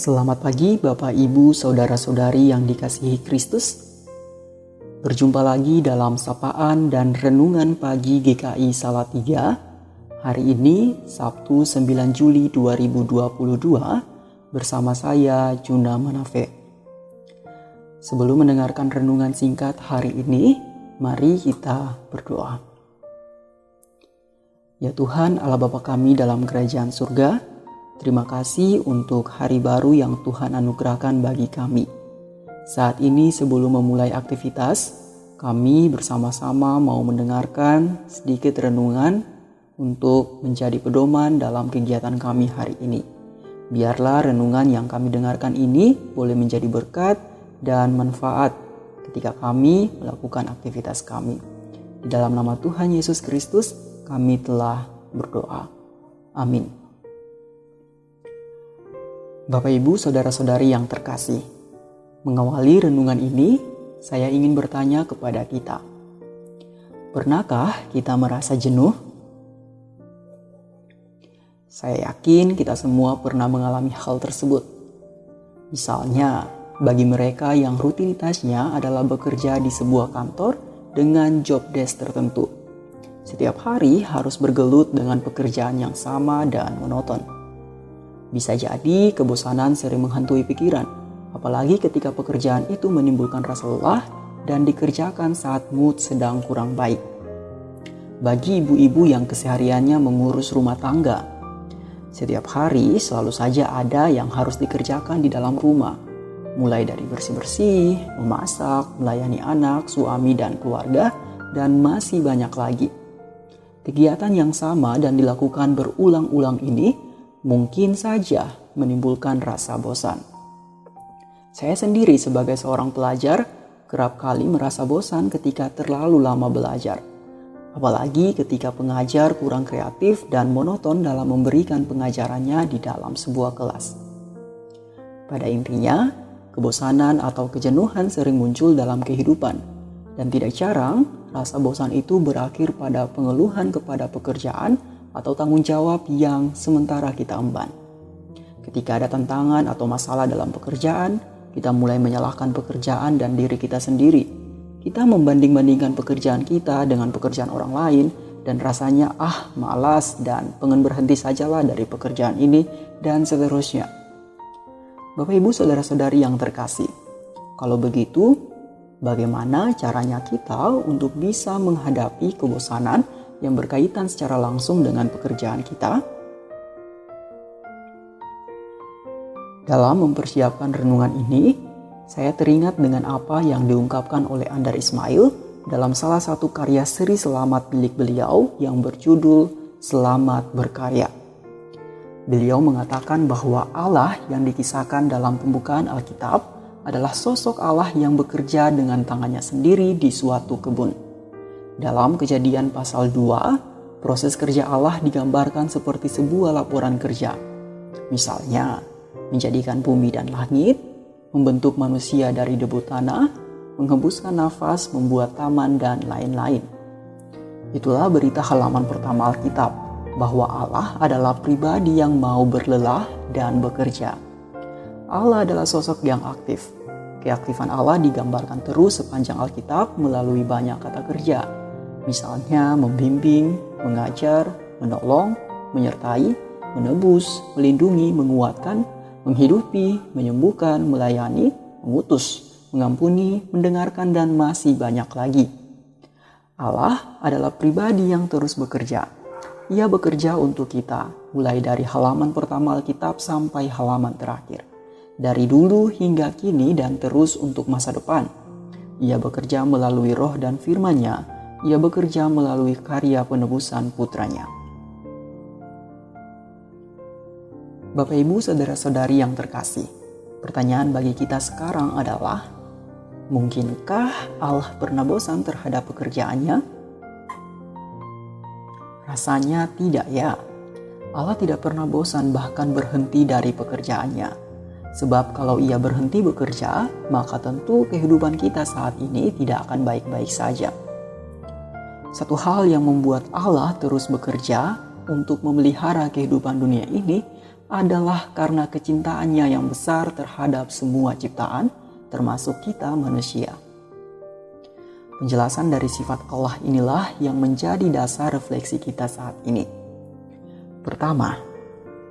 Selamat pagi Bapak Ibu Saudara-saudari yang dikasihi Kristus. Berjumpa lagi dalam sapaan dan renungan pagi GKI Salatiga. Hari ini Sabtu 9 Juli 2022 bersama saya Juna Manafe. Sebelum mendengarkan renungan singkat hari ini, mari kita berdoa. Ya Tuhan Allah Bapa kami dalam kerajaan surga, terima kasih untuk hari baru yang Tuhan anugerahkan bagi kami. Saat ini sebelum memulai aktivitas, kami bersama-sama mau mendengarkan sedikit renungan untuk menjadi pedoman dalam kegiatan kami hari ini. Biarlah renungan yang kami dengarkan ini boleh menjadi berkat dan manfaat ketika kami melakukan aktivitas kami. Di dalam nama Tuhan Yesus Kristus, kami telah berdoa. Amin. Bapak Ibu Saudara-saudari yang terkasih, mengawali renungan ini, saya ingin bertanya kepada kita. Pernahkah kita merasa jenuh? Saya yakin kita semua pernah mengalami hal tersebut. Misalnya, bagi mereka yang rutinitasnya adalah bekerja di sebuah kantor dengan job desk tertentu. Setiap hari harus bergelut dengan pekerjaan yang sama dan monoton. Bisa jadi kebosanan sering menghantui pikiran, apalagi ketika pekerjaan itu menimbulkan rasa lelah dan dikerjakan saat mood sedang kurang baik. Bagi ibu-ibu yang kesehariannya mengurus rumah tangga, setiap hari selalu saja ada yang harus dikerjakan di dalam rumah, mulai dari bersih-bersih, memasak, melayani anak, suami dan keluarga, dan masih banyak lagi. Kegiatan yang sama dan dilakukan berulang-ulang ini mungkin saja menimbulkan rasa bosan. Saya sendiri sebagai seorang pelajar kerap kali merasa bosan ketika terlalu lama belajar. Apalagi ketika pengajar kurang kreatif dan monoton dalam memberikan pengajarannya di dalam sebuah kelas. Pada intinya, kebosanan atau kejenuhan sering muncul dalam kehidupan. Dan tidak jarang, rasa bosan itu berakhir pada pengeluhan kepada pekerjaan atau tanggung jawab yang sementara kita emban. Ketika ada tantangan atau masalah dalam pekerjaan, kita mulai menyalahkan pekerjaan dan diri kita sendiri. Kita membanding-bandingkan pekerjaan kita dengan pekerjaan orang lain dan rasanya malas dan pengen berhenti sajalah dari pekerjaan ini dan seterusnya. Bapak Ibu Saudara-saudari yang terkasih, kalau begitu bagaimana caranya kita untuk bisa menghadapi kebosanan yang berkaitan secara langsung dengan pekerjaan kita? Dalam mempersiapkan renungan ini, saya teringat dengan apa yang diungkapkan oleh Andar Ismail dalam salah satu karya seri selamat milik beliau yang berjudul Selamat Berkarya. Beliau mengatakan bahwa Allah yang dikisahkan dalam pembukaan Alkitab adalah sosok Allah yang bekerja dengan tangannya sendiri di suatu kebun. Dalam Kejadian pasal 2, proses kerja Allah digambarkan seperti sebuah laporan kerja. Misalnya, menjadikan bumi dan langit, membentuk manusia dari debu tanah, menghembuskan nafas, membuat taman, dan lain-lain. Itulah berita halaman pertama Alkitab, bahwa Allah adalah pribadi yang mau berlelah dan bekerja. Allah adalah sosok yang aktif. Keaktifan Allah digambarkan terus sepanjang Alkitab melalui banyak kata kerja. Misalnya membimbing, mengajar, menolong, menyertai, menebus, melindungi, menguatkan, menghidupi, menyembuhkan, melayani, mengutus, mengampuni, mendengarkan, dan masih banyak lagi. Allah adalah pribadi yang terus bekerja. Ia bekerja untuk kita, mulai dari halaman pertama Alkitab sampai halaman terakhir. Dari dulu hingga kini dan terus untuk masa depan. Ia bekerja melalui roh dan firman-Nya. Ia bekerja melalui karya penebusan putranya. Bapak Ibu Saudara-saudari yang terkasih, pertanyaan bagi kita sekarang adalah, mungkinkah Allah pernah bosan terhadap pekerjaannya? Rasanya tidak ya. Allah tidak pernah bosan bahkan berhenti dari pekerjaannya. Sebab kalau ia berhenti bekerja, maka tentu kehidupan kita saat ini tidak akan baik-baik saja. Satu hal yang membuat Allah terus bekerja untuk memelihara kehidupan dunia ini adalah karena kecintaannya yang besar terhadap semua ciptaan, termasuk kita manusia. Penjelasan dari sifat Allah inilah yang menjadi dasar refleksi kita saat ini. Pertama,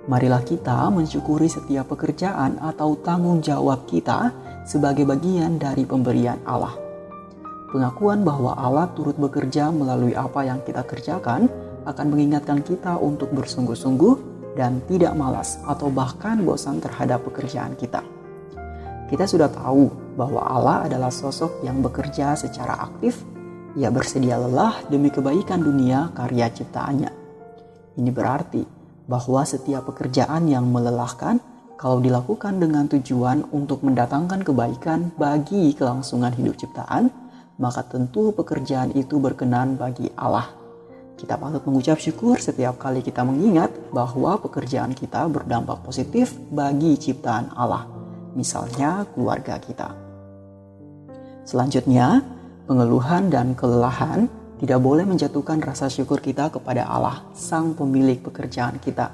marilah kita mensyukuri setiap pekerjaan atau tanggung jawab kita sebagai bagian dari pemberian Allah. Pengakuan bahwa Allah turut bekerja melalui apa yang kita kerjakan akan mengingatkan kita untuk bersungguh-sungguh dan tidak malas atau bahkan bosan terhadap pekerjaan kita. Kita sudah tahu bahwa Allah adalah sosok yang bekerja secara aktif. Ia bersedia lelah demi kebaikan dunia karya ciptaannya. Ini berarti bahwa setiap pekerjaan yang melelahkan, kalau dilakukan dengan tujuan untuk mendatangkan kebaikan bagi kelangsungan hidup ciptaan, maka tentu pekerjaan itu berkenan bagi Allah. Kita patut mengucap syukur setiap kali kita mengingat bahwa pekerjaan kita berdampak positif bagi ciptaan Allah, misalnya keluarga kita. Selanjutnya, pengeluhan dan kelelahan tidak boleh menjatuhkan rasa syukur kita kepada Allah, sang pemilik pekerjaan kita.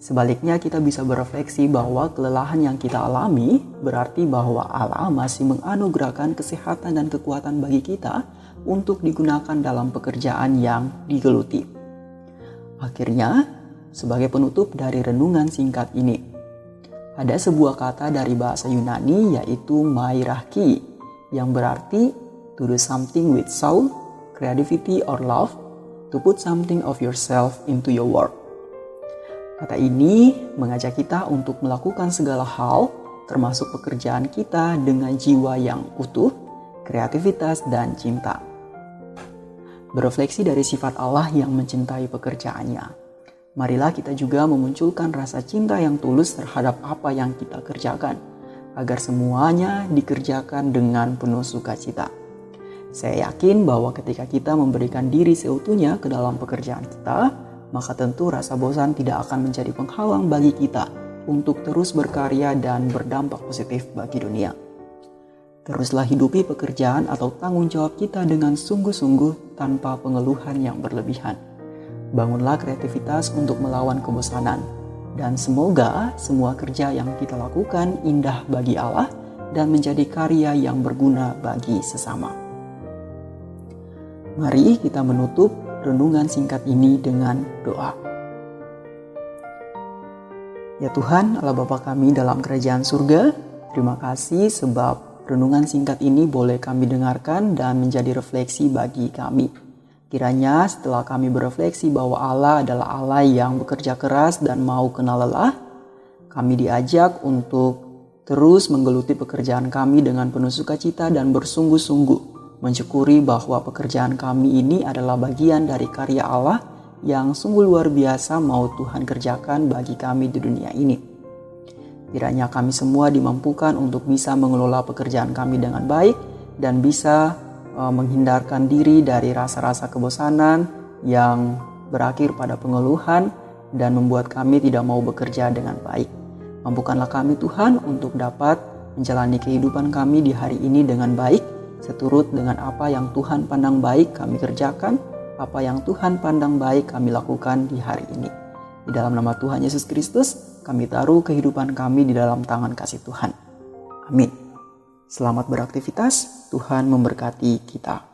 Sebaliknya, kita bisa berefleksi bahwa kelelahan yang kita alami berarti bahwa Allah masih menganugerahkan kesehatan dan kekuatan bagi kita untuk digunakan dalam pekerjaan yang digeluti. Akhirnya, sebagai penutup dari renungan singkat ini, ada sebuah kata dari bahasa Yunani yaitu mairaki, yang berarti to do something with soul, creativity or love, to put something of yourself into your work. Kata ini mengajak kita untuk melakukan segala hal, termasuk pekerjaan kita dengan jiwa yang utuh, kreativitas, dan cinta. Berefleksi dari sifat Allah yang mencintai pekerjaannya. Marilah kita juga memunculkan rasa cinta yang tulus terhadap apa yang kita kerjakan, agar semuanya dikerjakan dengan penuh sukacita. Saya yakin bahwa ketika kita memberikan diri seutuhnya ke dalam pekerjaan kita, maka tentu rasa bosan tidak akan menjadi penghalang bagi kita untuk terus berkarya dan berdampak positif bagi dunia. Teruslah hidupi pekerjaan atau tanggung jawab kita dengan sungguh-sungguh tanpa pengeluhan yang berlebihan. Bangunlah kreativitas untuk melawan kebosanan. Dan semoga semua kerja yang kita lakukan indah bagi Allah dan menjadi karya yang berguna bagi sesama. Mari kita menutup renungan singkat ini dengan doa. Ya Tuhan, Allah Bapa kami dalam kerajaan surga, terima kasih sebab renungan singkat ini boleh kami dengarkan dan menjadi refleksi bagi kami. Kiranya setelah kami berefleksi bahwa Allah adalah Allah yang bekerja keras dan mau kenal lelah, kami diajak untuk terus menggeluti pekerjaan kami dengan penuh sukacita dan bersungguh-sungguh mensyukuri bahwa pekerjaan kami ini adalah bagian dari karya Allah yang sungguh luar biasa mau Tuhan kerjakan bagi kami di dunia ini. Kiranya kami semua dimampukan untuk bisa mengelola pekerjaan kami dengan baik dan bisa menghindarkan diri dari rasa-rasa kebosanan yang berakhir pada pengeluhan dan membuat kami tidak mau bekerja dengan baik. Mampukanlah kami Tuhan untuk dapat menjalani kehidupan kami di hari ini dengan baik, seturut dengan apa yang Tuhan pandang baik kami kerjakan, apa yang Tuhan pandang baik kami lakukan di hari ini. Di dalam nama Tuhan Yesus Kristus, kami taruh kehidupan kami di dalam tangan kasih Tuhan. Amin. Selamat beraktivitas, Tuhan memberkati kita.